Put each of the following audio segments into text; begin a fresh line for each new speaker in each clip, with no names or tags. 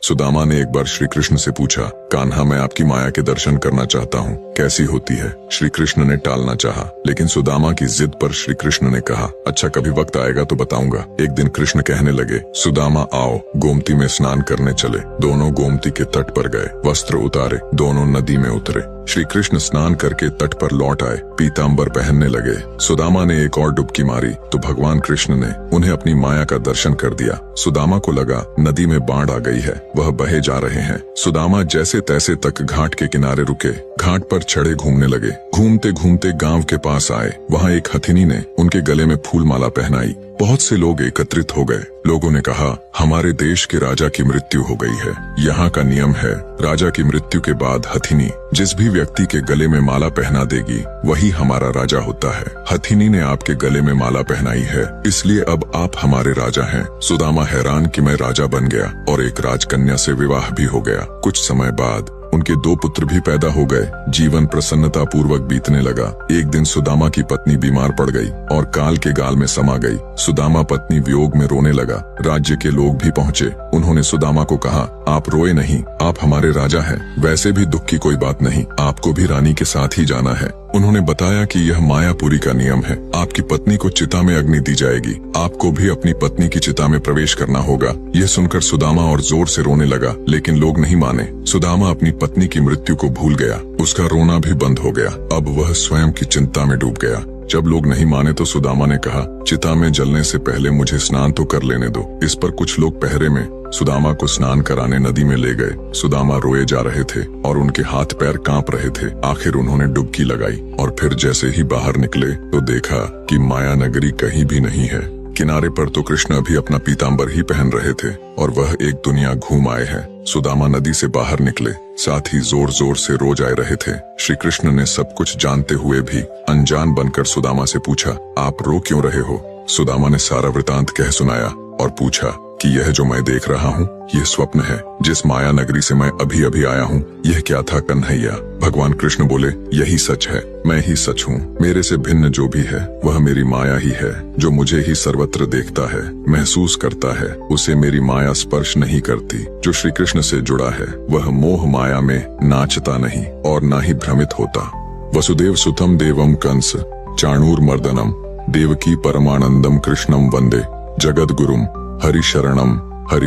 सुदामा ने एक बार श्री कृष्ण से पूछा, कान्हा मैं आपकी माया के दर्शन करना चाहता हूँ, कैसी होती है? श्री कृष्ण ने टालना चाहा, लेकिन सुदामा की जिद पर श्री कृष्ण ने कहा, अच्छा कभी वक्त आएगा तो बताऊंगा। एक दिन कृष्ण कहने लगे, सुदामा आओ गोमती में स्नान करने चले। दोनों गोमती के तट पर गए, वस्त्र उतारे, दोनों नदी में उतरे। श्री कृष्ण स्नान करके तट पर लौट आए, पीताम्बर पहनने लगे। सुदामा ने एक और डुबकी मारी तो भगवान कृष्ण ने उन्हें अपनी माया का दर्शन कर दिया। सुदामा को लगा नदी में बाढ़ आ गई है, वह बहे जा रहे हैं। सुदामा जैसे तैसे तक घाट के किनारे रुके, घाट पर चढ़े घूमने लगे। घूमते घूमते गांव के पास आए, वहाँ एक हथिनी ने उनके गले में फूल माला पहनाई। बहुत से लोग एकत्रित हो गए। लोगों ने कहा, हमारे देश के राजा की मृत्यु हो गई है। यहाँ का नियम है, राजा की मृत्यु के बाद हथिनी जिस भी व्यक्ति के गले में माला पहना देगी वही हमारा राजा होता है। हथिनी ने आपके गले में माला पहनाई है, इसलिए अब आप हमारे राजा हैं। सुदामा हैरान कि मैं राजा बन गया और एक राजकन्या से विवाह भी हो गया। कुछ समय बाद उनके 2 पुत्र भी पैदा हो गए। जीवन प्रसन्नता पूर्वक बीतने लगा। एक दिन सुदामा की पत्नी बीमार पड़ गई और काल के गाल में समा गई। सुदामा पत्नी वियोग में रोने लगा। राज्य के लोग भी पहुँचे। उन्होंने सुदामा को कहा, आप रोए नहीं, आप हमारे राजा हैं। वैसे भी दुख की कोई बात नहीं, आपको भी रानी के साथ ही जाना है। उन्होंने बताया कि यह मायापुरी का नियम है, आपकी पत्नी को चिता में अग्नि दी जाएगी, आपको भी अपनी पत्नी की चिता में प्रवेश करना होगा। यह सुनकर सुदामा और जोर से रोने लगा, लेकिन लोग नहीं माने। सुदामा अपनी पत्नी की मृत्यु को भूल गया, उसका रोना भी बंद हो गया। अब वह स्वयं की चिंता में डूब गया। जब लोग नहीं माने तो सुदामा ने कहा, चिता में जलने से पहले मुझे स्नान तो कर लेने दो। इस पर कुछ लोग पहरे में सुदामा को स्नान कराने नदी में ले गए। सुदामा रोए जा रहे थे और उनके हाथ पैर कांप रहे थे। आखिर उन्होंने डुबकी लगाई और फिर जैसे ही बाहर निकले तो देखा कि माया नगरी कहीं भी नहीं है। किनारे पर तो कृष्ण भी अपना पीताम्बर ही पहन रहे थे और वह एक दुनिया घूम आए हैं। सुदामा नदी से बाहर निकले, साथ ही जोर जोर से रो जा रहे थे। श्री कृष्ण ने सब कुछ जानते हुए भी अनजान बनकर सुदामा से पूछा, आप रो क्यों रहे हो? सुदामा ने सारा वृतांत कह सुनाया और पूछा कि यह जो मैं देख रहा हूँ यह स्वप्न है। जिस माया नगरी से मैं अभी अभी आया हूँ यह क्या था कन्हैया? भगवान कृष्ण बोले, यही सच है, मैं ही सच हूँ। मेरे से भिन्न जो भी है वह मेरी माया ही है। जो मुझे ही सर्वत्र देखता है, महसूस करता है, उसे मेरी माया स्पर्श नहीं करती। जो श्री कृष्ण से जुड़ा है वह मोह माया में नाचता नहीं और ना ही भ्रमित होता। वसुदेव सुतम देवम कंस चाणूर मर्दनम देवकी परमानंदम कृष्णम वंदे जगद गुरुम हरि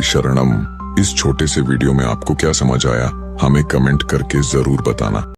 शरणम। इस छोटे से वीडियो में आपको क्या समझ आया, हमें कमेंट करके जरूर बताना।